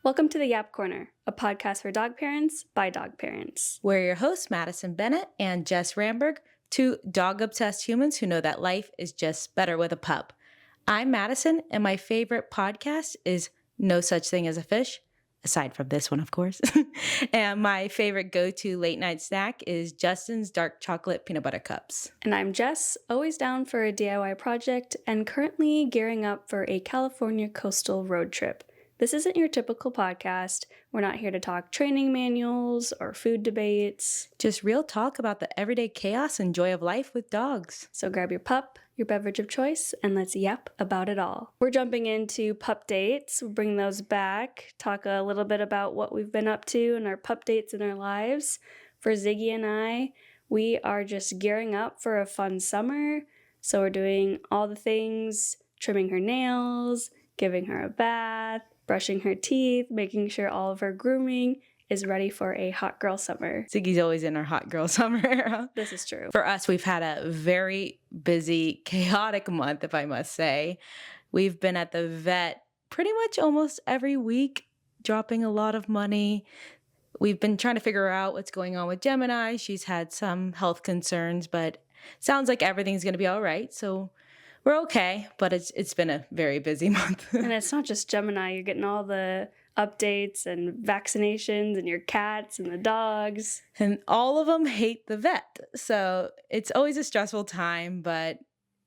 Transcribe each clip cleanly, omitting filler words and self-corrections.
Welcome to the Yap Corner, a podcast for dog parents by dog parents. We're your hosts, Madison, Bennett, and Jess, Ramberg, two dog-obsessed humans who know that life is just better with a pup. I'm Madison, and my favorite podcast is No Such Thing as a Fish, aside from this one, of course. And my favorite go-to late-night snack is Justin's dark chocolate peanut butter cups. And I'm Jess, always down for a DIY project and currently gearing up for a California coastal road trip. This isn't your typical podcast. We're not here to talk training manuals or food debates. Just real talk about the everyday chaos and joy of life with dogs. So grab your pup, your beverage of choice, and let's yap about it all. We're jumping into pup dates. We'll bring those back, talk a little bit about what we've been up to and our pup dates in our lives. For Ziggy and I, we are just gearing up for a fun summer. So we're doing all the things, trimming her nails, giving her a bath, brushing her teeth, making sure all of her grooming is ready for a hot girl summer. Ziggy's always in our hot girl summer. This is true. For us, we've had a very busy, chaotic month, if I must say. We've been at the vet pretty much almost every week, dropping a lot of money. We've been trying to figure out what's going on with Gemini. She's had some health concerns, but sounds like everything's going to be all right. So we're okay, but it's been a very busy month. And it's not just Gemini. You're getting all the updates and vaccinations and your cats and the dogs. And all of them hate the vet. So it's always a stressful time, but,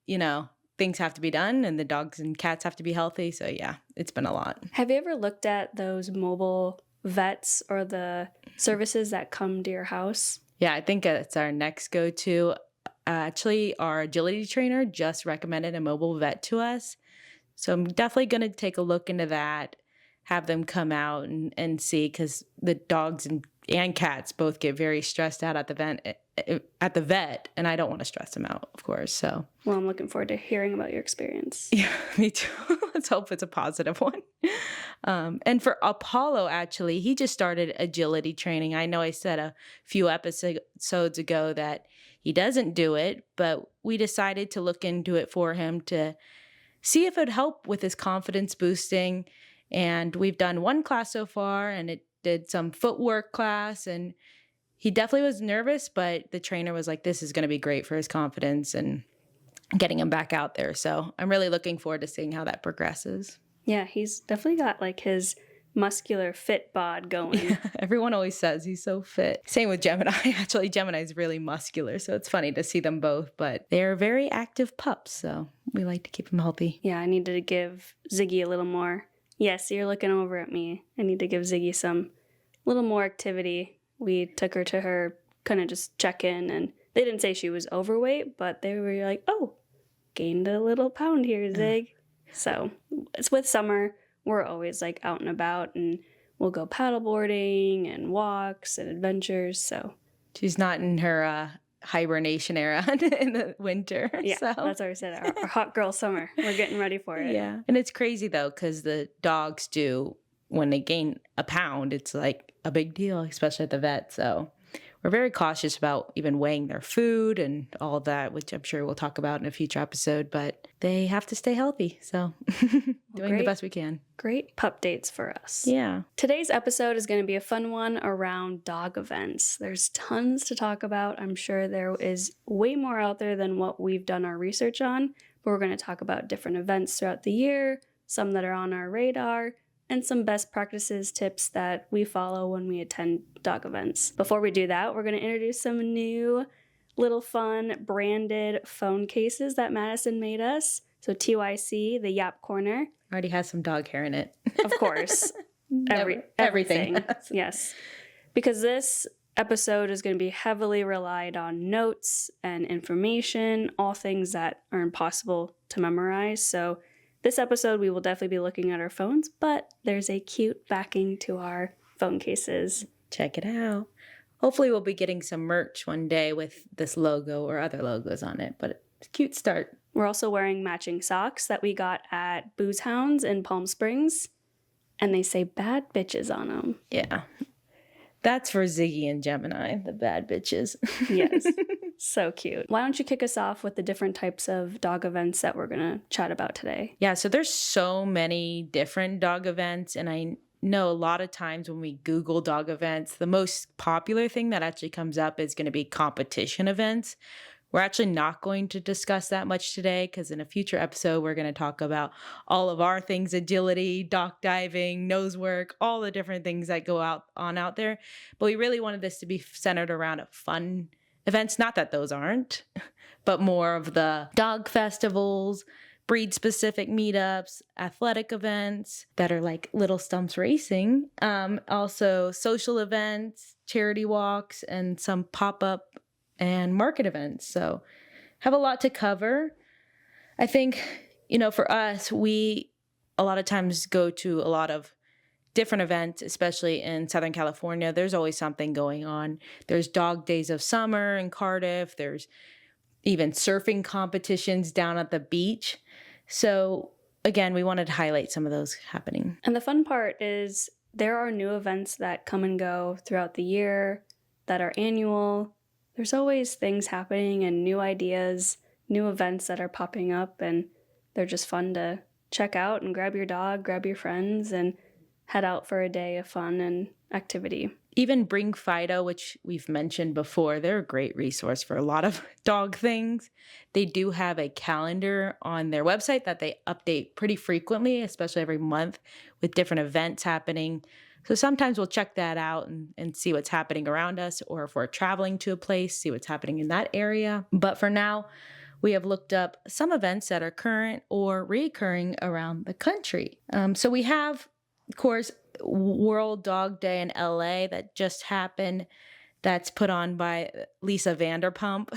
you know, things have to be done and the dogs and cats have to be healthy. So, yeah, it's been a lot. Have you ever looked at those mobile vets or the services that come to your house? Yeah, I think it's our next go-to. Actually, our agility trainer just recommended a mobile vet to us. So I'm definitely going to take a look into that, have them come out and see, because the dogs and cats both get very stressed out at the vet, and I don't want to stress them out, of course. So, well, I'm looking forward to hearing about your experience. Yeah, me too. Let's hope it's a positive one. And for Apollo, actually, he just started agility training. I know I said a few episodes ago that he doesn't do it, but we decided to look into it for him to see if it would help with his confidence boosting. And we've done one class so far, and it did some footwork class, and he definitely was nervous, but the trainer was like, this is going to be great for his confidence and getting him back out there. So I'm really looking forward to seeing how that progresses. Yeah, he's definitely got like his muscular fit bod going. Yeah, everyone always says he's so fit. Same with Gemini. Actually, Gemini is really muscular, so it's funny to see them both, but they're very active pups, so we like to keep them healthy. Yeah, I need to give Ziggy a little more. Yes, you're looking over at me. I need to give Ziggy some little more activity. We took her to her kind of just check in, and they didn't say she was overweight, but they were like, oh, gained a little pound here, Zig. So it's with summer. We're always like out and about, and we'll go paddleboarding and walks and adventures. So she's not in her hibernation era in the winter. Yeah, so. That's what I said. Our hot girl summer. We're getting ready for it. Yeah, and it's crazy though, because the dogs do, when they gain a pound, it's like a big deal, especially at the vet. So we're very cautious about even weighing their food and all of that, which I'm sure we'll talk about in a future episode, but they have to stay healthy. So doing the best we can. Great pup dates for us. Yeah. Today's episode is going to be a fun one around dog events. There's tons to talk about. I'm sure there is way more out there than what we've done our research on, but we're going to talk about different events throughout the year, some that are on our radar, and some best practices tips that we follow when we attend dog events. Before we do that, we're going to introduce some new little fun branded phone cases that Madison made us. So TYC, the Yap Corner. Already has some dog hair in it. Of course. Everything. Yes. Because this episode is going to be heavily relied on notes and information, all things that are impossible to memorize. So this episode, we will definitely be looking at our phones, but there's a cute backing to our phone cases. Check it out. Hopefully we'll be getting some merch one day with this logo or other logos on it, but it's a cute start. We're also wearing matching socks that we got at Booze Hounds in Palm Springs, and they say bad bitches on them. Yeah. That's for Ziggy and Gemini, the bad bitches. Yes. So cute. Why don't you kick us off with the different types of dog events that we're going to chat about today? Yeah, so there's so many different dog events, and I know a lot of times when we Google dog events, the most popular thing that actually comes up is going to be competition events. We're actually not going to discuss that much today because in a future episode, we're going to talk about all of our things, agility, dock diving, nose work, all the different things that go out there. But we really wanted this to be centered around fun events. Not that those aren't, but more of the dog festivals, breed-specific meetups, athletic events that are like Little Stumps Racing, also social events, charity walks, and some pop-up and market events. So have a lot to cover. I think, for us, we a lot of times go to a lot of different events, especially in Southern California. There's always something going on. There's Dog Days of Summer in Cardiff. There's even surfing competitions down at the beach. So again, we wanted to highlight some of those happening. And the fun part is there are new events that come and go throughout the year that are annual. There's always things happening and new ideas, new events that are popping up, and they're just fun to check out and grab your dog, grab your friends, and head out for a day of fun and activity. Even Bring Fido, which we've mentioned before, they're a great resource for a lot of dog things. They do have a calendar on their website that they update pretty frequently, especially every month with different events happening. So sometimes we'll check that out and see what's happening around us, or if we're traveling to a place, see what's happening in that area. But for now, we have looked up some events that are current or reoccurring around the country. So we have, of course, World Dog Day in LA that just happened. That's put on by Lisa Vanderpump.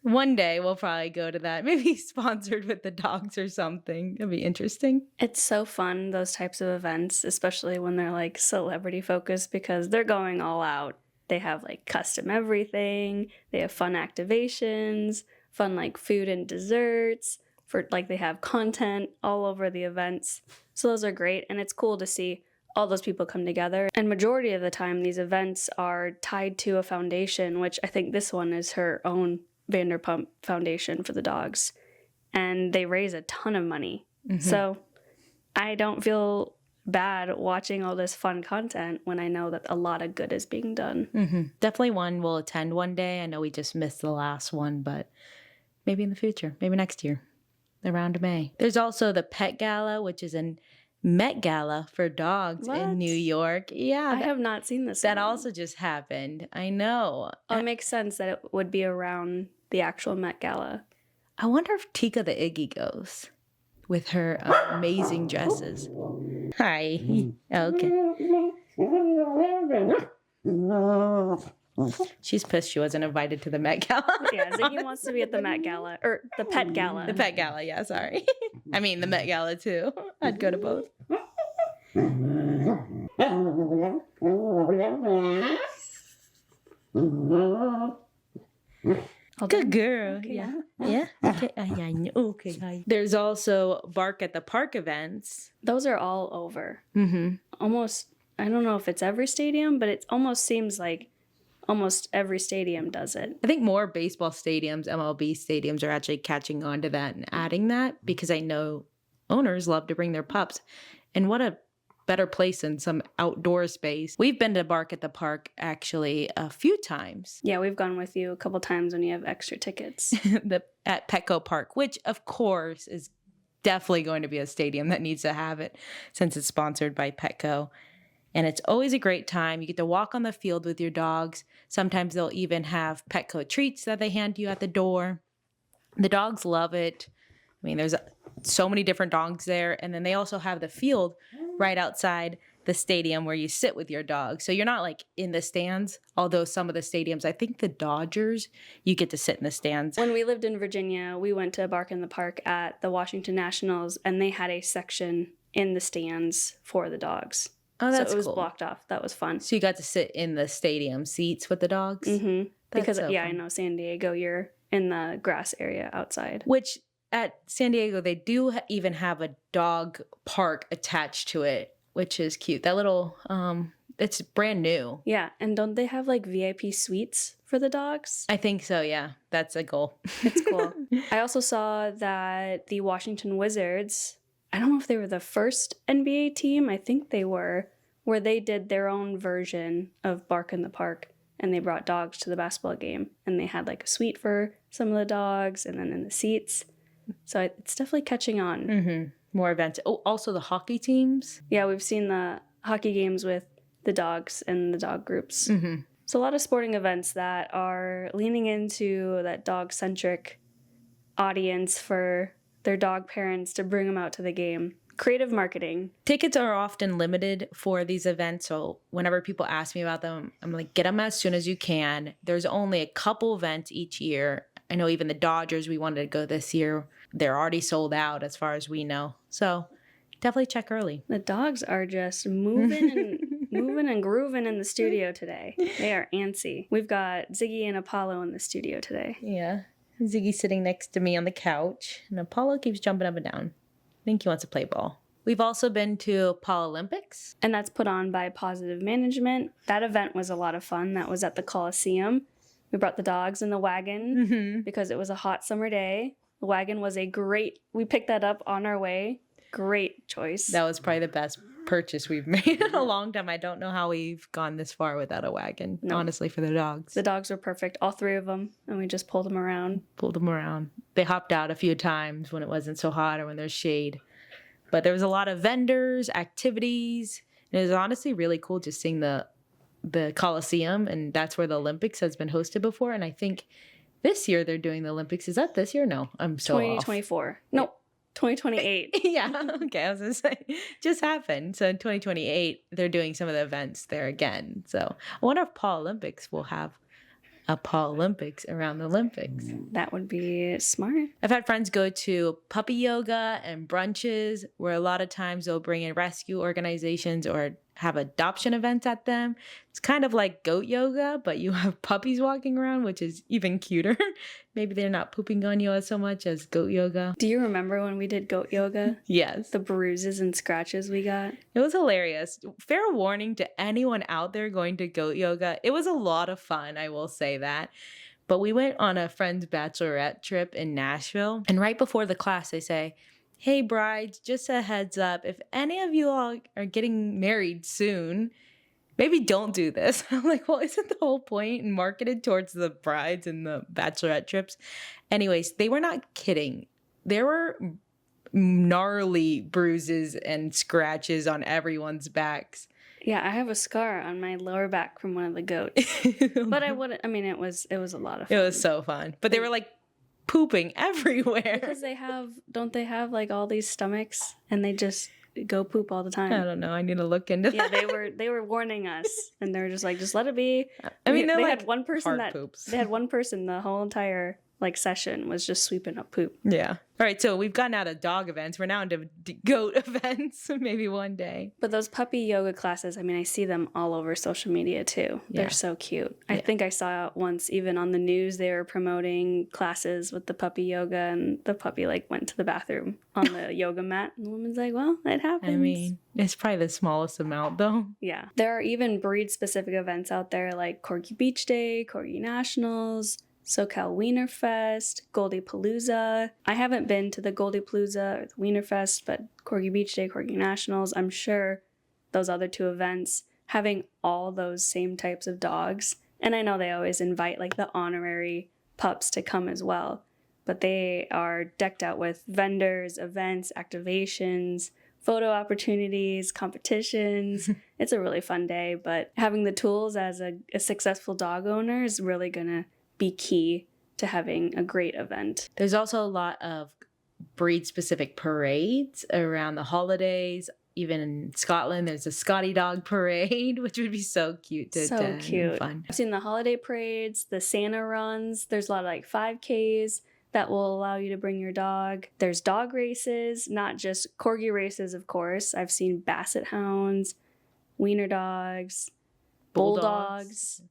One day we'll probably go to that, maybe sponsored with the dogs or something. It'll be interesting. It's so fun, those types of events, especially when they're like celebrity focused, because they're going all out. They have like custom everything. They have fun activations, fun like food and desserts. They have content all over the events. So those are great. And it's cool to see all those people come together. And majority of the time, these events are tied to a foundation, which I think this one is her own Vanderpump Foundation for the dogs. And they raise a ton of money. Mm-hmm. So I don't feel bad watching all this fun content when I know that a lot of good is being done. Mm-hmm. Definitely one we'll attend one day. I know we just missed the last one, but maybe in the future, maybe next year, around May. There's also the Pet Gala, which is a Met Gala for dogs in New York. Yeah. I have not seen this. That also just happened. I know. Oh, it makes sense that it would be around the actual Met Gala. I wonder if Tika the Iggy goes with her amazing dresses. Hi. Okay. She's pissed she wasn't invited to the Met Gala. Yeah, Ziggy wants to be at the Met Gala, or the Pet Gala. The Pet Gala, yeah, sorry. I mean, the Met Gala, too. I'd go to both. Good girl. Okay. Yeah. Yeah. Okay. Yeah. Okay. Hi. There's also Bark at the Park events. Those are all over. Mm-hmm. Almost, I don't know if it's every stadium, but it almost seems like almost every stadium does it. I think more baseball stadiums, MLB stadiums are actually catching on to that and adding that, because I know owners love to bring their pups. And what a better place than some outdoor space. We've been to Bark at the Park actually a few times. Yeah, we've gone with you a couple times when you have extra tickets. At Petco Park, which of course is definitely going to be a stadium that needs to have it since it's sponsored by Petco. And it's always a great time. You get to walk on the field with your dogs. Sometimes they'll even have Petco treats that they hand you at the door. The dogs love it. I mean, there's so many different dogs there. And then they also have the field right outside the stadium where you sit with your dog. So you're not like in the stands, although some of the stadiums, I think the Dodgers, you get to sit in the stands. When we lived in Virginia, we went to Bark in the Park at the Washington Nationals, and they had a section in the stands for the dogs. Oh, that's so it was cool. Blocked off. That was fun. So you got to sit in the stadium seats with the dogs? Mm-hmm. Because, so yeah, fun. I know San Diego, you're in the grass area outside. Which at San Diego, they do even have a dog park attached to it, which is cute. That little, it's brand new. Yeah, and don't they have like VIP suites for the dogs? I think so, yeah. That's a goal. It's cool. I also saw that the Washington Wizards I don't know if they were the first NBA team. I think they were, where they did their own version of Bark in the Park. And they brought dogs to the basketball game. And they had like a suite for some of the dogs and then in the seats. So it's definitely catching on. Mm-hmm. More events. Oh, also the hockey teams. Yeah, we've seen the hockey games with the dogs and the dog groups. Mm-hmm. So a lot of sporting events that are leaning into that dog-centric audience for their dog parents to bring them out to the game. Creative marketing. Tickets are often limited for these events, so whenever people ask me about them, I'm like, get them as soon as you can. There's only a couple events each year. I know even the Dodgers, we wanted to go this year. They're already sold out as far as we know. So definitely check early. The dogs are just moving and grooving in the studio today. They are antsy. We've got Ziggy and Apollo in the studio today. Yeah. Ziggy's sitting next to me on the couch, and Apollo keeps jumping up and down. I think he wants to play ball. We've also been to Paralympics. And that's put on by Positive Management. That event was a lot of fun. That was at the Coliseum. We brought the dogs in the wagon because it was a hot summer day. The wagon was we picked that up on our way. Great choice. That was probably the best purchase we've made in a long time. I don't know how we've gone this far without a wagon, honestly, for the dogs. The dogs were perfect, all three of them, and we just pulled them around. They hopped out a few times when it wasn't so hot or when there's shade. But there was a lot of vendors, activities. And it was honestly really cool just seeing the Coliseum, and that's where the Olympics has been hosted before. And I think this year they're doing the Olympics. Is that this year? No, I'm so 2024. Off. No, 2028. Yeah, okay, I was going to say, just happened. So in 2028, they're doing some of the events there again. So I wonder if Paralympics will have a Paralympics around the Olympics. That would be smart. I've had friends go to puppy yoga and brunches where a lot of times they'll bring in rescue organizations or have adoption events at them. It's kind of like goat yoga, but you have puppies walking around, which is even cuter. Maybe they're not pooping on you so much as goat yoga. Do you remember when we did goat yoga? Yes. The bruises and scratches we got? It was hilarious. Fair warning to anyone out there going to goat yoga. It was a lot of fun, I will say that. But we went on a friend's bachelorette trip in Nashville. And right before the class, they say, hey, brides, just a heads up. If any of you all are getting married soon, maybe don't do this. I'm like, well, isn't the whole point and marketed towards the brides and the bachelorette trips? Anyways, they were not kidding. There were gnarly bruises and scratches on everyone's backs. Yeah, I have a scar on my lower back from one of the goats. But it was a lot of fun. It was so fun. But they were like pooping everywhere. Because don't they have like all these stomachs and they just go poop all the time? I don't know. I need to look into that. Yeah, they were warning us and they were just like, just let it be. I mean, they like had one person poops. They had one person the whole entire session was just sweeping up poop. Yeah. All right, so we've gotten out of dog events. We're now into goat events, maybe one day. But those puppy yoga classes, I see them all over social media too. They're so cute. I think I saw once even on the news they were promoting classes with the puppy yoga and the puppy went to the bathroom on the yoga mat. And the woman's like, well, it happens. It's probably the smallest amount though. Yeah. There are even breed-specific events out there like Corgi Beach Day, Corgi Nationals, SoCal Wiener Fest, Goldie Palooza. I haven't been to the Goldie Palooza or the Wiener Fest, but Corgi Beach Day, Corgi Nationals, I'm sure those other two events having all those same types of dogs. And I know they always invite the honorary pups to come as well, but they are decked out with vendors, events, activations, photo opportunities, competitions. It's a really fun day, but having the tools as a successful dog owner is really gonna be key to having a great event. There's also a lot of breed-specific parades around the holidays. Even in Scotland, there's a Scotty Dog Parade, which would be so cute to attend. So cute. Fun. I've seen the holiday parades, the Santa runs. There's a lot of 5Ks that will allow you to bring your dog. There's dog races, not just corgi races, of course. I've seen basset hounds, wiener dogs, bulldogs.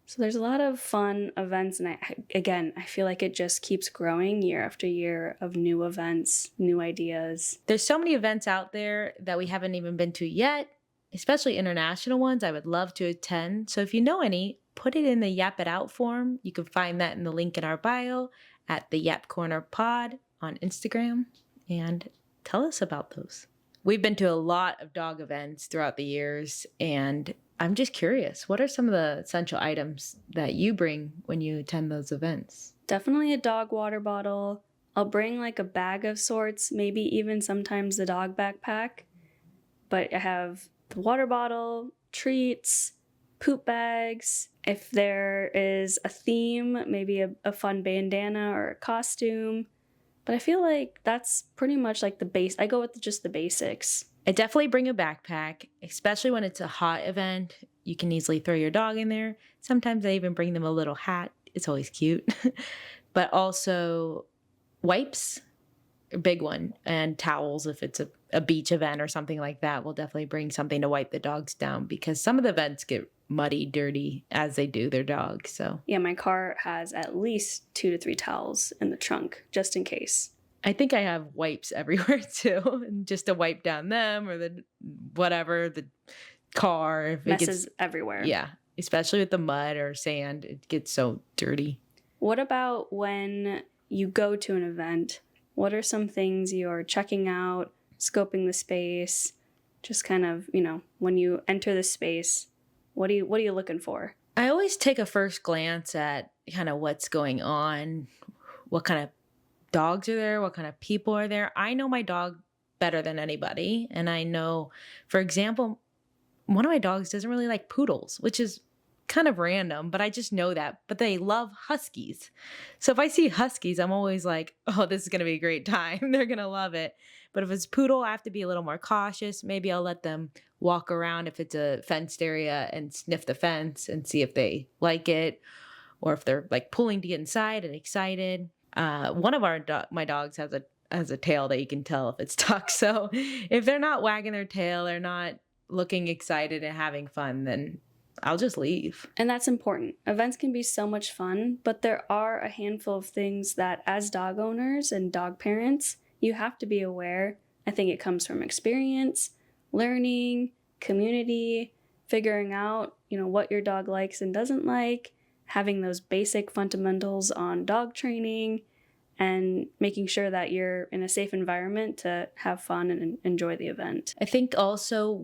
So there's a lot of fun events, and I feel like it just keeps growing year after year of new events, new ideas. There's so many events out there that we haven't even been to yet, especially international ones I would love to attend. So if you know any, put it in the Yap It Out form. You can find that in the link in our bio at the Yap Corner Pod on Instagram. And Tell us about those. We've been to a lot of dog events throughout the years, and I'm just curious, what are some of the essential items that you bring when you attend those events? Definitely a dog water bottle. I'll bring like a bag of sorts, maybe even sometimes the dog backpack. But I have the water bottle, treats, poop bags. If there is a theme, maybe a fun bandana or a costume. But I feel like that's pretty much like the base. I go with just the basics. I definitely bring a backpack, especially when it's a hot event. You can easily throw your dog in there. Sometimes I even bring them a little hat. It's always cute. But also wipes, a big one, and towels if it's a beach event or something like that. We'll definitely bring something to wipe the dogs down because some of the events get muddy, dirty as they do their dogs. So yeah, my car has at least 2 to 3 towels in the trunk just in case. I think I have wipes everywhere too, and just to wipe down them or the car. If messes everywhere. Yeah, especially with the mud or sand, it gets so dirty. What about when you go to an event? What are some things you're checking out, scoping the space, just kind of, when you enter the space, what are you looking for? I always take a first glance at kind of what's going on, what kind of dogs are there, what kind of people are there. I know my dog better than anybody. And I know, for example, one of my dogs doesn't really like poodles, which is kind of random, but I just know that. But they love huskies. So if I see huskies, I'm always like, oh, this is going to be a great time. They're going to love it. But if it's poodle, I have to be a little more cautious. Maybe I'll let them walk around if it's a fenced area and sniff the fence and see if they like it or if they're like pulling to get inside and excited. One of my dogs has a tail that you can tell if it's tucked. So if they're not wagging their tail, they're not looking excited and having fun, then I'll just leave. And that's important. Events can be so much fun, but there are a handful of things that as dog owners and dog parents, you have to be aware. I think it comes from experience, learning, community, figuring out, what your dog likes and doesn't like, having those basic fundamentals on dog training, and making sure that you're in a safe environment to have fun and enjoy the event. I think also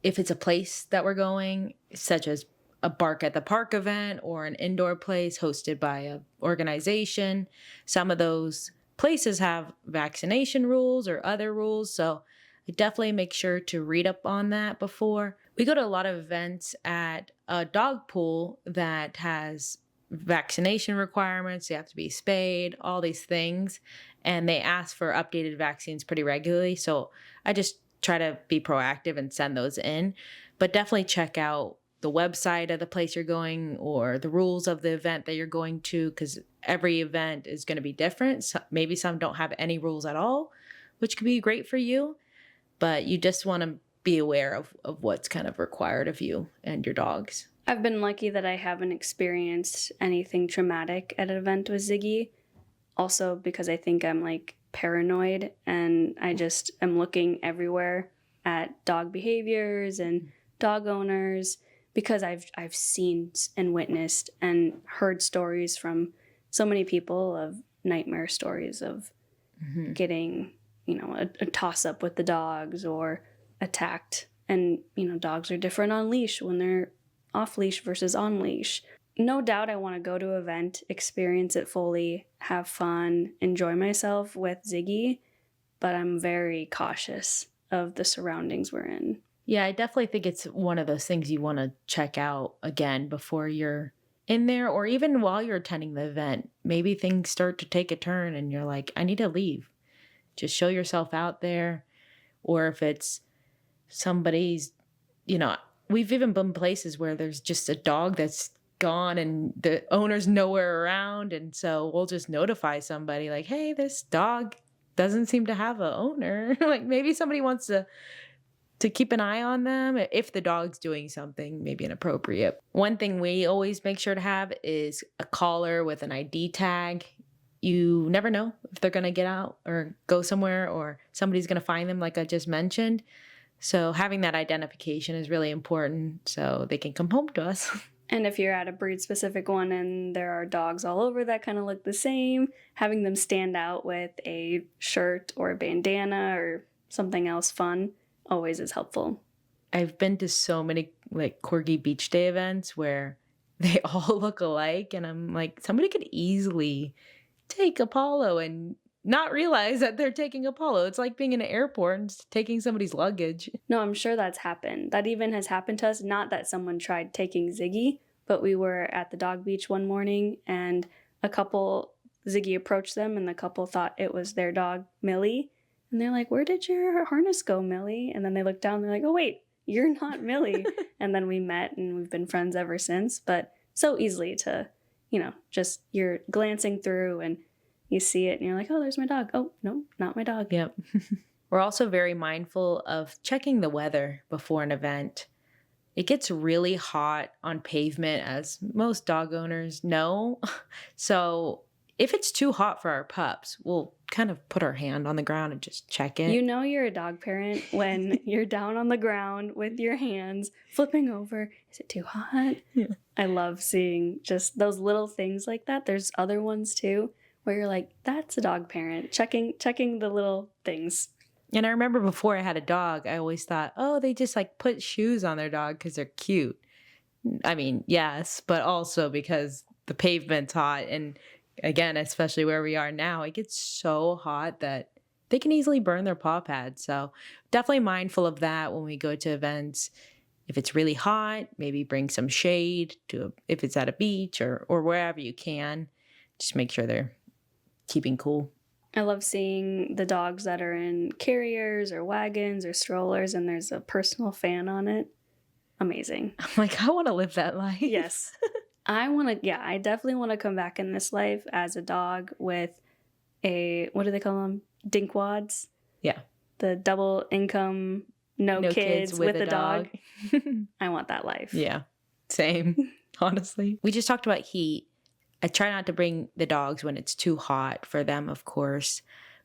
if it's a place that we're going, such as a Bark at the Park event or an indoor place hosted by an organization, some of those places have vaccination rules or other rules. So I definitely make sure to read up on that before. We go to a lot of events at a dog pool that has vaccination requirements. You have to be spayed, all these things. And they ask for updated vaccines pretty regularly. So I just try to be proactive and send those in. But definitely check out the website of the place you're going or the rules of the event that you're going to, because every event is going to be different. So maybe some don't have any rules at all, which could be great for you. But you just want to be aware of what's kind of required of you and your dogs. I've been lucky that I haven't experienced anything traumatic at an event with Ziggy. Also because I think I'm like paranoid and I just am looking everywhere at dog behaviors and dog owners because I've seen and witnessed and heard stories from so many people of nightmare stories of getting, a toss up with the dogs or attacked. And, dogs are different on leash when they're off leash versus on leash. No doubt I want to go to an event, experience it fully, have fun, enjoy myself with Ziggy, but I'm very cautious of the surroundings we're in. Yeah, I definitely think it's one of those things you want to check out again before you're in there or even while you're attending the event. Maybe things start to take a turn and you're like, I need to leave. Just show yourself out there. Or if it's somebody's, we've even been places where there's just a dog that's gone and the owner's nowhere around. And so we'll just notify somebody like, hey, this dog doesn't seem to have an owner. Like maybe somebody wants to keep an eye on them if the dog's doing something maybe inappropriate. One thing we always make sure to have is a collar with an ID tag. You never know if they're going to get out or go somewhere or somebody's going to find them like I just mentioned. So having that identification is really important so they can come home to us. And if you're at a breed specific one and there are dogs all over that kind of look the same, having them stand out with a shirt or a bandana or something else fun always is helpful. I've been to so many like Corgi Beach Day events where they all look alike, and I'm like, somebody could easily take Apollo and not realize that they're taking Apollo. It's like being in an airport and taking somebody's luggage. No, I'm sure that's happened. That even has happened to us. Not that someone tried taking Ziggy, but we were at the dog beach one morning and Ziggy approached them and the couple thought it was their dog, Millie. And they're like, "Where did your harness go, Millie?" And then they look down and they're like, "Oh, wait, you're not Millie." And then we met and we've been friends ever since. But so easily to, just you're glancing through and you see it and you're like, "Oh, there's my dog. Oh, no, not my dog." Yep. We're also very mindful of checking the weather before an event. It gets really hot on pavement, as most dog owners know. So if it's too hot for our pups, we'll kind of put our hand on the ground and just check it. You know you're a dog parent when you're down on the ground with your hands flipping over. Is it too hot? Yeah. I love seeing just those little things like that. There's other ones too where you're like, that's a dog parent, checking the little things. And I remember before I had a dog, I always thought, oh, they just like put shoes on their dog because they're cute. I mean, yes, but also because the pavement's hot. And again, especially where we are now, it gets so hot that they can easily burn their paw pads. So definitely mindful of that when we go to events. If it's really hot, maybe bring some shade if it's at a beach or wherever you can. Just make sure they're keeping cool. I love seeing the dogs that are in carriers or wagons or strollers and there's a personal fan on it. Amazing. I'm like, I want to live that life. Yes. I definitely want to come back in this life as a dog with what do they call them? Dinkwads? Yeah. The double income, no kids with a dog. I want that life. Yeah. Same, honestly. We just talked about heat. I try not to bring the dogs when it's too hot for them, of course.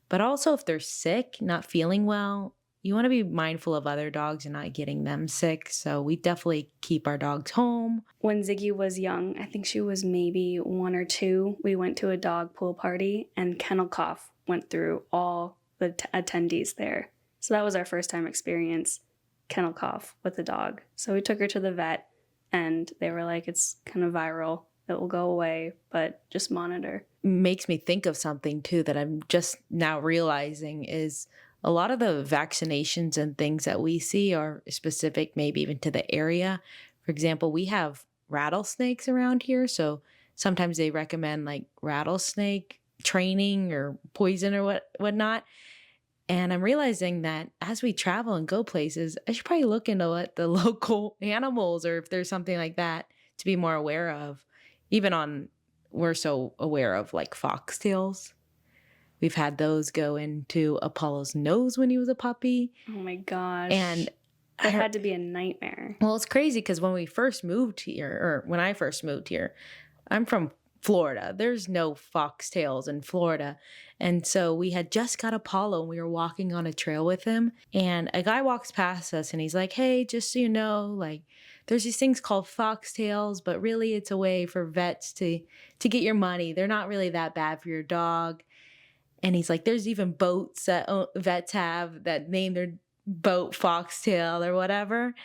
But also if they're sick, not feeling well, you want to be mindful of other dogs and not getting them sick. So we definitely keep our dogs home. When Ziggy was young, I think she was maybe 1 or 2, we went to a dog pool party and kennel cough went through all the attendees there. So that was our first time experience kennel cough with the dog. So we took her to the vet and they were like, it's kind of viral. It will go away, but just monitor. Makes me think of something too that I'm just now realizing is a lot of the vaccinations and things that we see are specific maybe even to the area. For example, we have rattlesnakes around here. So sometimes they recommend like rattlesnake training or poison or whatnot. And I'm realizing that as we travel and go places, I should probably look into what the local animals or if there's something like that to be more aware of. We're so aware of like foxtails. We've had those go into Apollo's nose when he was a puppy. Oh my gosh. And that had to be a nightmare. Well, it's crazy because when I first moved here, I'm from Florida. There's no foxtails in Florida. And so we had just got Apollo and we were walking on a trail with him. And a guy walks past us and he's like, hey, just so you know, like, there's these things called foxtails, but really it's a way for vets to get your money. They're not really that bad for your dog. And he's like, there's even boats that vets have that name their boat Foxtail or whatever.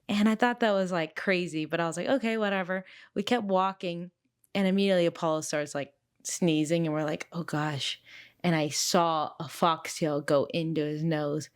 And I thought that was like crazy, but I was like, okay, whatever. We kept walking and immediately Apollo starts like sneezing and we're like, oh gosh. And I saw a foxtail go into his nose.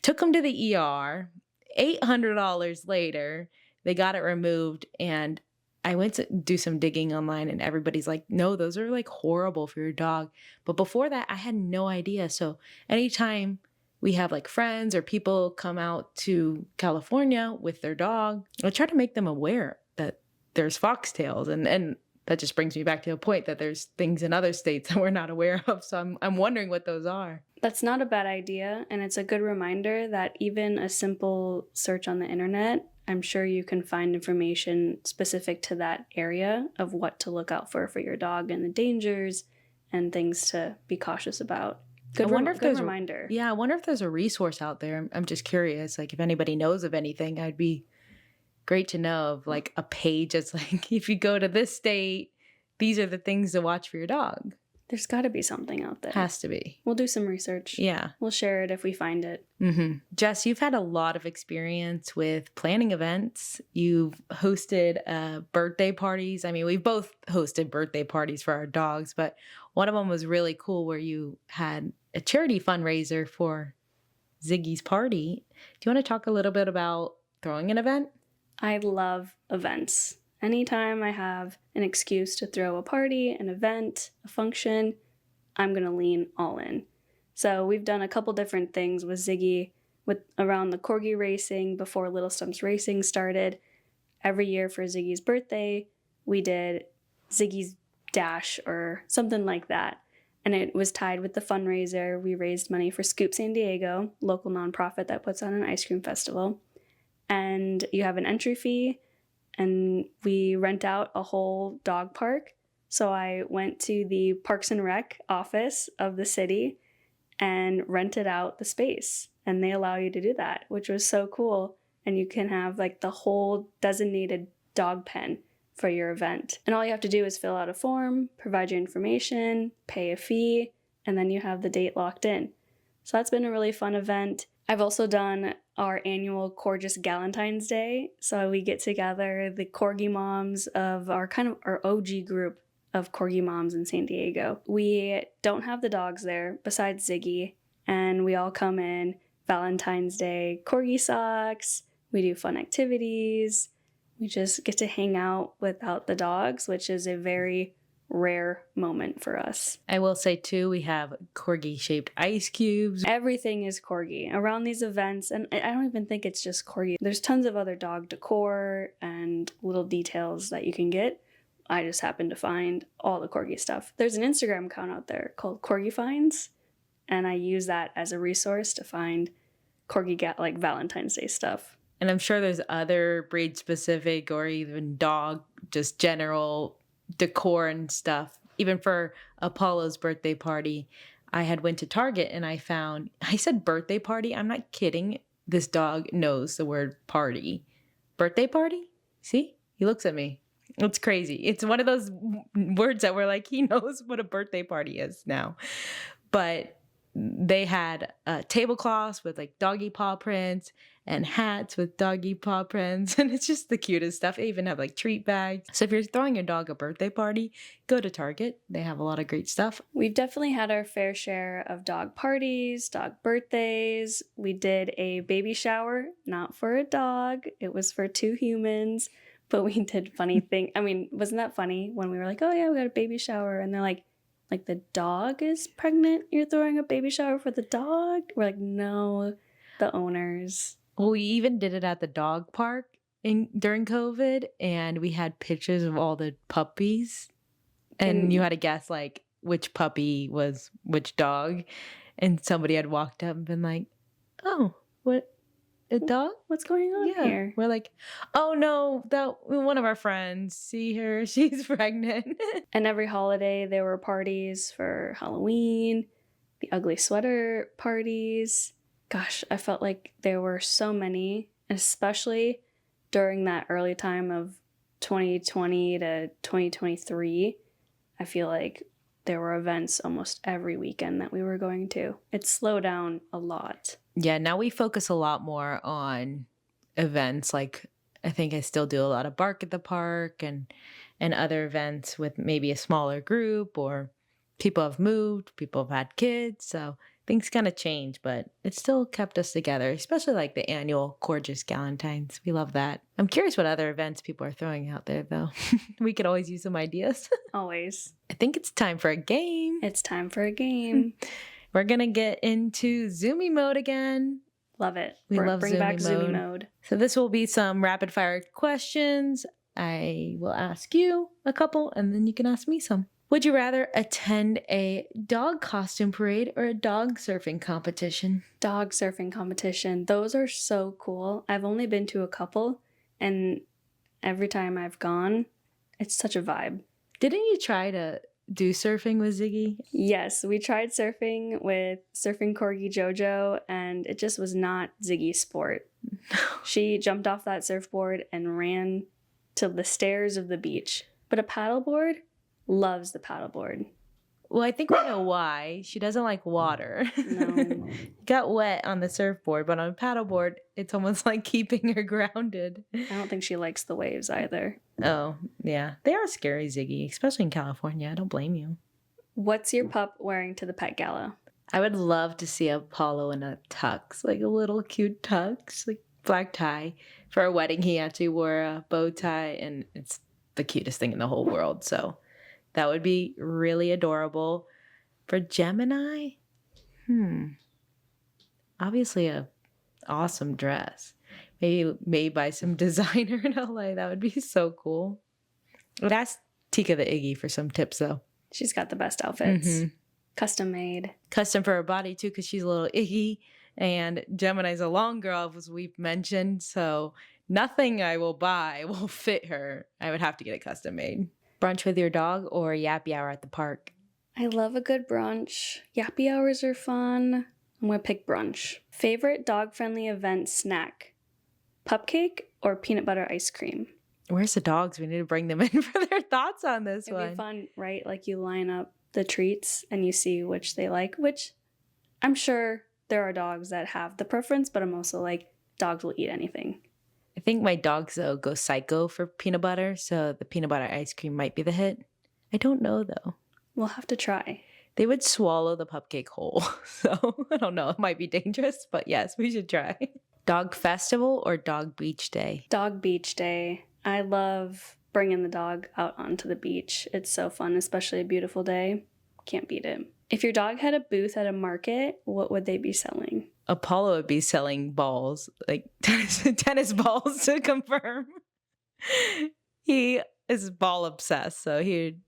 Took him to the ER. $800 later, they got it removed, and I went to do some digging online and everybody's like, no, those are like horrible for your dog. But before that, I had no idea. So anytime we have like friends or people come out to California with their dog, I try to make them aware that there's foxtails. And that just brings me back to a point that there's things in other states that we're not aware of. So I'm wondering what those are. That's not a bad idea. And it's a good reminder that even a simple search on the internet, I'm sure you can find information specific to that area of what to look out for your dog and the dangers and things to be cautious about. Good reminder. I wonder if there's a resource out there. I'm just curious. Like if anybody knows of anything, I'd be great to know of like a page that's like, if you go to this state, these are the things to watch for your dog. There's got to be something out there. Has to be. We'll do some research. Yeah. We'll share it if we find it. Jess, you've had a lot of experience with planning events. You've hosted birthday parties. I mean, we've both hosted birthday parties for our dogs, but one of them was really cool where you had a charity fundraiser for Ziggy's party. Do you want to talk a little bit about throwing an event? I love events. Anytime I have an excuse to throw a party, an event, a function, I'm going to lean all in. So we've done a couple different things with Ziggy around the corgi racing before Little Stumps Racing started. Every year for Ziggy's birthday, we did Ziggy's Dash or something like that. And it was tied with the fundraiser. We raised money for Scoop San Diego, local nonprofit that puts on an ice cream festival. And you have an entry fee, and we rent out a whole dog park. So I went to the Parks and Rec office of the city and rented out the space. And they allow you to do that, which was so cool. And you can have like the whole designated dog pen for your event. And all you have to do is fill out a form, provide your information, pay a fee, and then you have the date locked in. So that's been a really fun event. I've also done our annual Gorgeous Galentine's Day. So we get together the corgi moms of our OG group of corgi moms in San Diego. We don't have the dogs there besides Ziggy, and we all come in Valentine's Day, corgi socks. We do fun activities. We just get to hang out without the dogs, which is a very rare moment for us. I will say too, we have corgi-shaped ice cubes. Everything is corgi around these events, and I don't even think it's just corgi. There's tons of other dog decor and little details that you can get. I just happened to find all the corgi stuff. There's an Instagram account out there called Corgi Finds, and I use that as a resource to find corgi like Valentine's Day stuff. And I'm sure there's other breed specific or even dog, just general decor and stuff. Even for Apollo's birthday party, I had went to Target and I said birthday party. I'm not kidding. This dog knows the word party. Birthday party? See? He looks at me. It's crazy. It's one of those words that we're like, he knows what a birthday party is now. But they had tablecloths with like doggy paw prints and hats with doggy paw prints. And it's just the cutest stuff. They even have like treat bags. So if you're throwing your dog a birthday party, go to Target. They have a lot of great stuff. We've definitely had our fair share of dog parties, dog birthdays. We did a baby shower, not for a dog. It was for 2 humans. But we did funny thing. I mean, wasn't that funny when we were like, oh yeah, we got a baby shower. And they're like the dog is pregnant? You're throwing a baby shower for the dog? We're like, no, the owners. Well, we even did it at the dog park during COVID, and we had pictures of all the puppies, and you had to guess like which puppy was which dog, and somebody had walked up and been like, "Oh, what a dog? What's going on here?" We're like, "Oh no, that one of our friends. See her? She's pregnant." And every holiday there were parties for Halloween, the ugly sweater parties. Gosh, I felt like there were so many, especially during that early time of 2020 to 2023. I feel like there were events almost every weekend that we were going to. It slowed down a lot. Yeah, now we focus a lot more on events. Like, I think I still do a lot of Bark at the Park and other events with maybe a smaller group, or people have moved, people have had kids. So things kind of change, but it still kept us together, especially like the annual Gorgeous Galentine's. We love that. I'm curious what other events people are throwing out there, though. We could always use some ideas. Always. I think it's time for a game. It's time for a game. We're going to get into Zoomy mode again. Love it. We love Bring Zoomy back mode. Zoomy mode. So this will be some rapid fire questions. I will ask you a couple, and then you can ask me some. Would you rather attend a dog costume parade or a dog surfing competition? Dog surfing competition. Those are so cool. I've only been to a couple, and every time I've gone, it's such a vibe. Didn't you try to do surfing with Ziggy? Yes, we tried surfing with Surfing Corgi Jojo, and it just was not Ziggy's sport. She jumped off that surfboard and ran to the stairs of the beach. But a paddleboard loves the paddleboard. Well, I think we know why. She doesn't like water. No. Got wet on the surfboard, but on a paddleboard, it's almost like keeping her grounded. I don't think she likes the waves either. Oh, yeah. They are scary, Ziggy, especially in California. I don't blame you. What's your pup wearing to the pet gala? I would love to see Apollo in a tux, like a little cute tux, like black tie. For a wedding, he actually wore a bow tie, and it's the cutest thing in the whole world. So that would be really adorable. For Gemini, obviously a awesome dress. Maybe made by some designer in LA. That would be so cool. I'd ask Tika the Iggy for some tips, though. She's got the best outfits. Mm-hmm. Custom made. Custom for her body, too, because she's a little Iggy. And Gemini's a long girl, as we've mentioned. So nothing I will buy will fit her. I would have to get it custom made. Brunch with your dog or yappy hour at the park? I love a good brunch. Yappy hours are fun. I'm going to pick brunch. Favorite dog-friendly event snack? Pupcake or peanut butter ice cream? Where's the dogs? We need to bring them in for their thoughts on this one. It'd be fun, right? Like you line up the treats and you see which they like, which I'm sure there are dogs that have the preference, but I'm also like, dogs will eat anything. I think my dogs, though, go psycho for peanut butter, so the peanut butter ice cream might be the hit. I don't know, though. We'll have to try. They would swallow the pupcake whole, so I don't know. It might be dangerous, but yes, we should try. Dog festival or dog beach day? Dog beach day. I love bringing the dog out onto the beach. It's so fun, especially a beautiful day. Can't beat it. If your dog had a booth at a market, what would they be selling? Apollo would be selling balls, like tennis balls to confirm. He is ball obsessed, so he'd...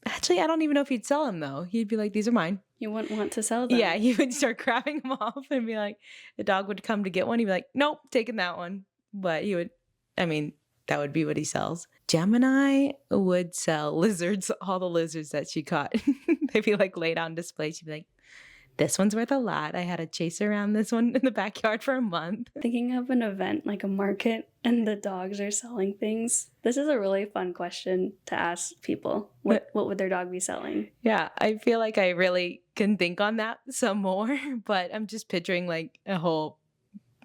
Actually, I don't even know if he'd sell them, though. He'd be like, these are mine. You wouldn't want to sell them. Yeah, he would start grabbing them off and be like, the dog would come to get one. He'd be like, nope, taking that one. But he would, I mean, that would be what he sells. Gemini would sell lizards, all the lizards that she caught. They'd be like laid on display. She'd be like, this one's worth a lot. I had to chase around this one in the backyard for a month. Thinking of an event like a market and the dogs are selling things. This is a really fun question to ask people. What would their dog be selling? Yeah, I feel like I really can think on that some more, but I'm just picturing like a whole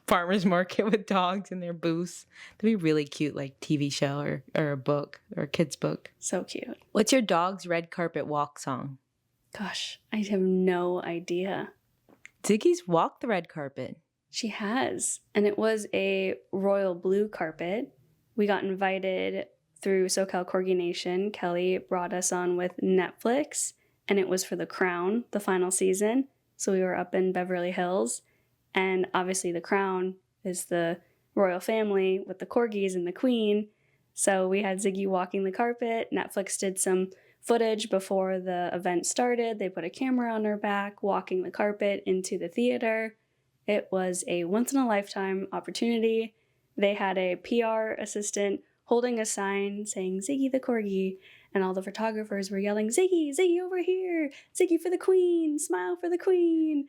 farmer's market with dogs in their booths. That'd be really cute, like TV show or a book or a kid's book. So cute. What's your dog's red carpet walk song? Gosh, I have no idea. Ziggy's walked the red carpet. She has. And it was a royal blue carpet. We got invited through SoCal Corgi Nation. Kelly brought us on with Netflix, and it was for The Crown, the final season. So we were up in Beverly Hills. And obviously The Crown is the royal family with the corgis and the queen. So we had Ziggy walking the carpet. Netflix did some footage before the event started. They put a camera on her back, walking the carpet into the theater. It was a once-in-a-lifetime opportunity. They had a PR assistant holding a sign saying, Ziggy the Corgi, and all the photographers were yelling, Ziggy, Ziggy over here, Ziggy for the queen, smile for the queen.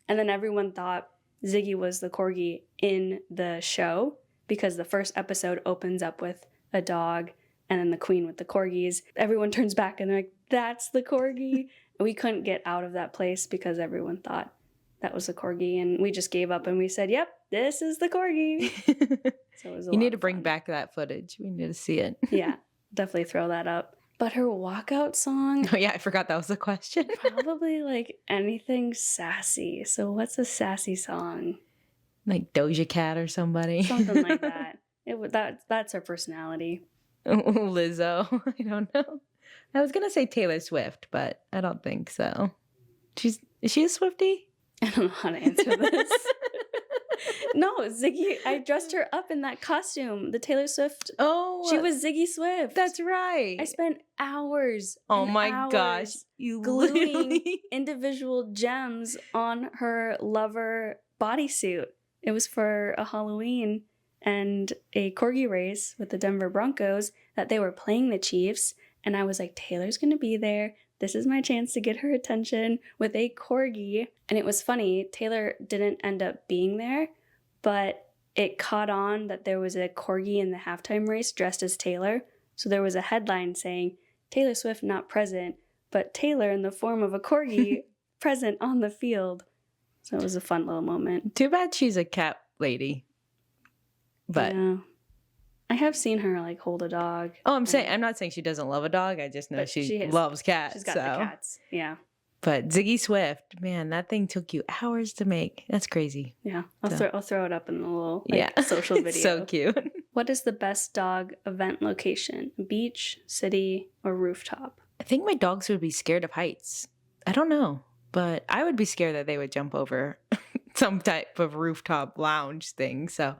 And then everyone thought Ziggy was the Corgi in the show because the first episode opens up with a dog and then the queen with the corgis. Everyone turns back and they're like, that's the corgi. And we couldn't get out of that place because everyone thought that was the corgi. And we just gave up and we said, yep, this is the corgi. So it was you need to bring back that footage. We need to see it. Yeah, definitely throw that up. But her walkout song. Oh, yeah, I forgot that was the question. Probably like anything sassy. So what's a sassy song? Like Doja Cat or somebody. Something like that. That's her personality. Lizzo. I don't know. I was going to say Taylor Swift, but I don't think so. Is she a Swiftie? I don't know how to answer this. No, Ziggy, I dressed her up in that costume. The Taylor Swift. Oh. She was Ziggy Swift. That's right. I spent hours. Oh my gosh. You gluing individual gems on her lover bodysuit. It was for a Halloween and a corgi race with the Denver Broncos that they were playing the Chiefs. And I was like, Taylor's going to be there. This is my chance to get her attention with a corgi. And it was funny, Taylor didn't end up being there, but it caught on that there was a corgi in the halftime race dressed as Taylor. So there was a headline saying, Taylor Swift not present, but Taylor in the form of a corgi present on the field. So it was a fun little moment. Too bad she's a cat lady. But yeah. I have seen her like hold a dog. Oh, I'm not saying she doesn't love a dog. I just know she loves cats. She's got the cats. Yeah. But Ziggy Swift, man, that thing took you hours to make. That's crazy. Yeah. I'll throw it up in a little social video. It's so cute. What is the best dog event location? Beach, city, or rooftop? I think my dogs would be scared of heights. I don't know, but I would be scared that they would jump over some type of rooftop lounge thing. So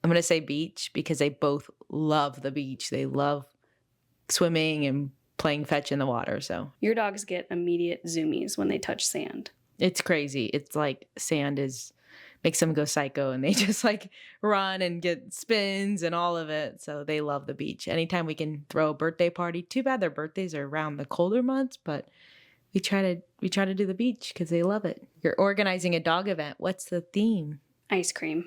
I'm going to say beach because they both love the beach. They love swimming and playing fetch in the water. So your dogs get immediate zoomies when they touch sand. It's crazy. It's like sand makes them go psycho, and they just like run and get spins and all of it. So they love the beach. Anytime we can throw a birthday party. Too bad their birthdays are around the colder months, but we try to do the beach because they love it. You're organizing a dog event. What's the theme? Ice cream.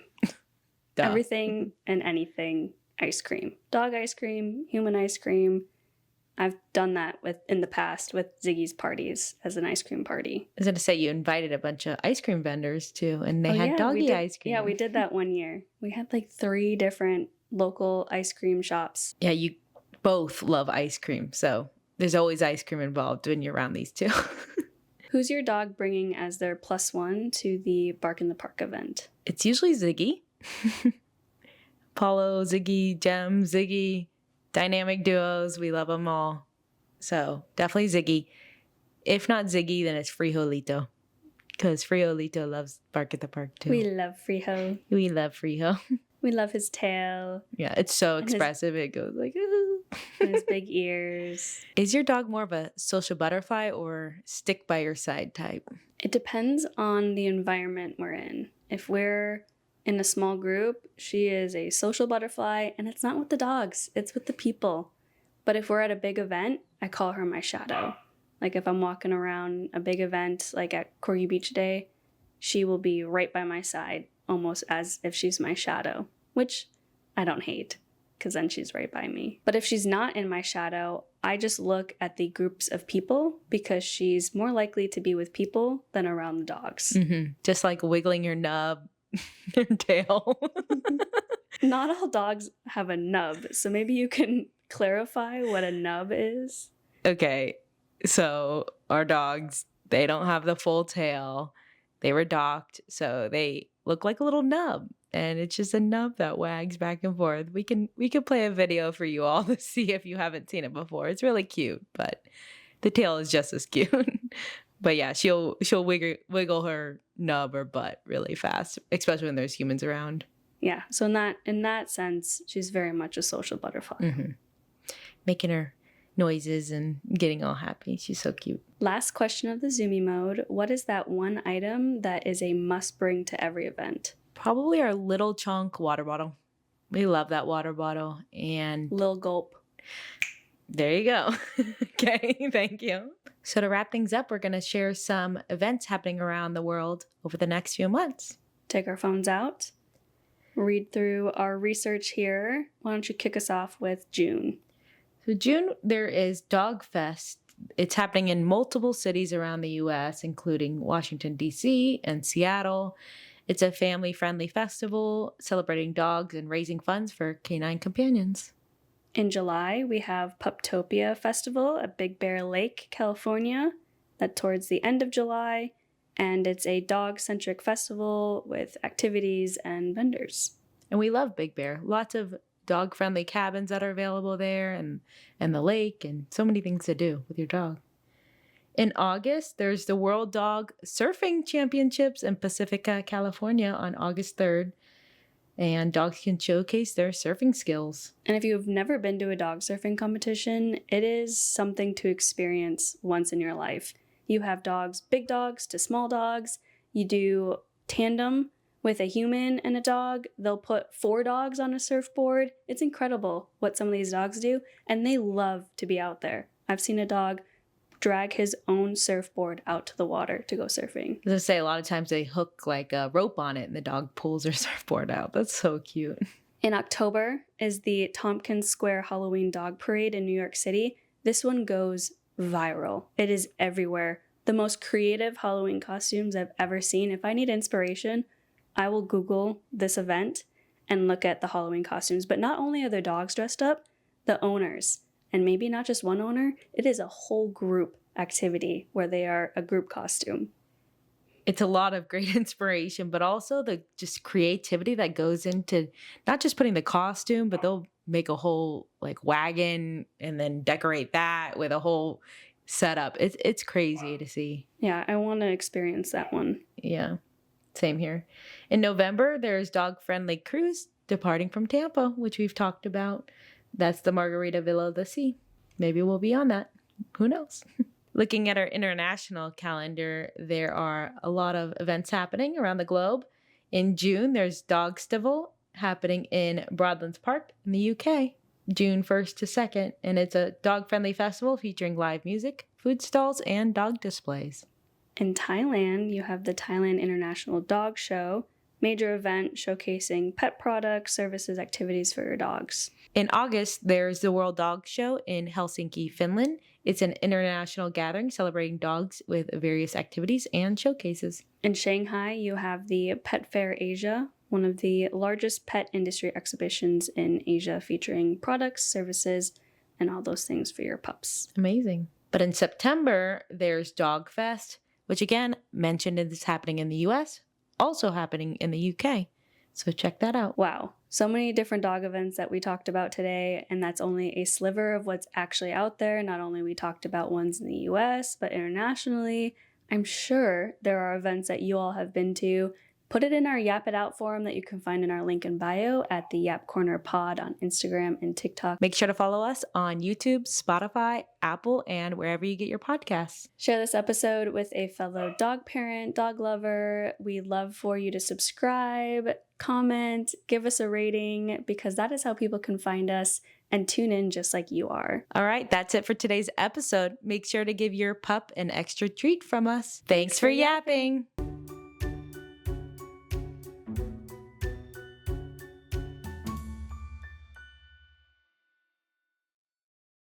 Duh. Everything and anything ice cream. Dog ice cream, human ice cream. I've done that in the past with Ziggy's parties as an ice cream party. I was going to say you invited a bunch of ice cream vendors too, and they had doggy ice cream. Yeah, we did that one year. We had like 3 different local ice cream shops. Yeah, you both love ice cream, so there's always ice cream involved when you're around these two. Who's your dog bringing as their +1 to the Bark in the Park event? It's usually Ziggy. Paulo, Ziggy, Jem, Ziggy. Dynamic duos, we love them all. So definitely Ziggy. If not Ziggy, then it's Frijolito. Because Frijolito loves Bark at the Park too. We love Frijo. We love Frijo. We love his tail. Yeah, it's so expressive. It goes like, ooh. And his big ears. Is your dog more of a social butterfly or stick by your side type? It depends on the environment we're in. If we're in a small group, she is a social butterfly, and it's not with the dogs, it's with the people. But if we're at a big event, I call her my shadow. Like if I'm walking around a big event, like at Corgi Beach Day, she will be right by my side, almost as if she's my shadow, which I don't hate, because then she's right by me. But if she's not in my shadow, I just look at the groups of people because she's more likely to be with people than around the dogs. Mm-hmm. Just like wiggling your nub. Your tail. Not all dogs have a nub, so maybe you can clarify what a nub is. Okay, so our dogs, they don't have the full tail. They were docked, so they look like a little nub, and it's just a nub that wags back and forth. We can play a video for you all to see if you haven't seen it before. It's really cute, but the tail is just as cute. But yeah, she'll wiggle her nub or butt really fast, especially when there's humans around. Yeah, so in that sense, she's very much a social butterfly. Mm-hmm. Making her noises and getting all happy. She's so cute. Last question of the Zoomy mode. What is that one item that is a must bring to every event? Probably our little chunk water bottle. We love that water bottle. And Lil Gulp. There you go. Okay, thank you. So to wrap things up, we're going to share some events happening around the world over the next few months. Take our phones out, read through our research here. Why don't you kick us off with June? So June, there is Dog Fest. It's happening in multiple cities around the U.S., including Washington, D.C. and Seattle. It's a family-friendly festival celebrating dogs and raising funds for canine companions. In July, we have Puptopia Festival at Big Bear Lake, California. That's towards the end of July, and it's a dog-centric festival with activities and vendors. And we love Big Bear. Lots of dog-friendly cabins that are available there, and the lake, and so many things to do with your dog. In August, there's the World Dog Surfing Championships in Pacifica, California on August 3rd. And dogs can showcase their surfing skills. And if you've never been to a dog surfing competition, it is something to experience once in your life. You have dogs, big dogs to small dogs. You do tandem with a human and a dog. They'll put 4 dogs on a surfboard. It's incredible what some of these dogs do, and they love to be out there. I've seen a dog drag his own surfboard out to the water to go surfing. I was gonna say, a lot of times they hook like a rope on it and the dog pulls their surfboard out. That's so cute. In October is the Tompkins Square Halloween Dog Parade in New York City. This one goes viral. It is everywhere. The most creative Halloween costumes I've ever seen. If I need inspiration, I will Google this event and look at the Halloween costumes. But not only are the dogs dressed up, the owners, and maybe not just one owner, it is a whole group activity where they are a group costume. It's a lot of great inspiration, but also the just creativity that goes into not just putting the costume, but they'll make a whole like wagon and then decorate that with a whole setup. It's crazy to see. Yeah, I want to experience that one. Yeah, same here. In November, there's Dog Friendly Cruise departing from Tampa, which we've talked about. That's the Margaritaville of the Sea. Maybe we'll be on that. Who knows? Looking at our international calendar, there are a lot of events happening around the globe. In June, there's Dogstival happening in Broadlands Park in the UK, June 1st to 2nd, and it's a dog-friendly festival featuring live music, food stalls, and dog displays. In Thailand, you have the Thailand International Dog Show, major event showcasing pet products, services, activities for your dogs. In August, there's the World Dog Show in Helsinki, Finland. It's an international gathering celebrating dogs with various activities and showcases. In Shanghai, you have the Pet Fair Asia, one of the largest pet industry exhibitions in Asia, featuring products, services, and all those things for your pups. Amazing. But in September, there's Dog Fest, which again, mentioned is happening in the US, also happening in the UK. So check that out. Wow. So many different dog events that we talked about today, and that's only a sliver of what's actually out there. Not only we talked about ones in the US, but internationally. I'm sure there are events that you all have been to. Put it in our Yap It Out forum that you can find in our link in bio at the Yap Corner Pod on Instagram and TikTok. Make sure to follow us on YouTube, Spotify, Apple, and wherever you get your podcasts. Share this episode with a fellow dog parent, dog lover. We'd love for you to subscribe, comment, give us a rating, because that is how people can find us and tune in just like you are. All right, that's it for today's episode. Make sure to give your pup an extra treat from us. Thanks for yapping.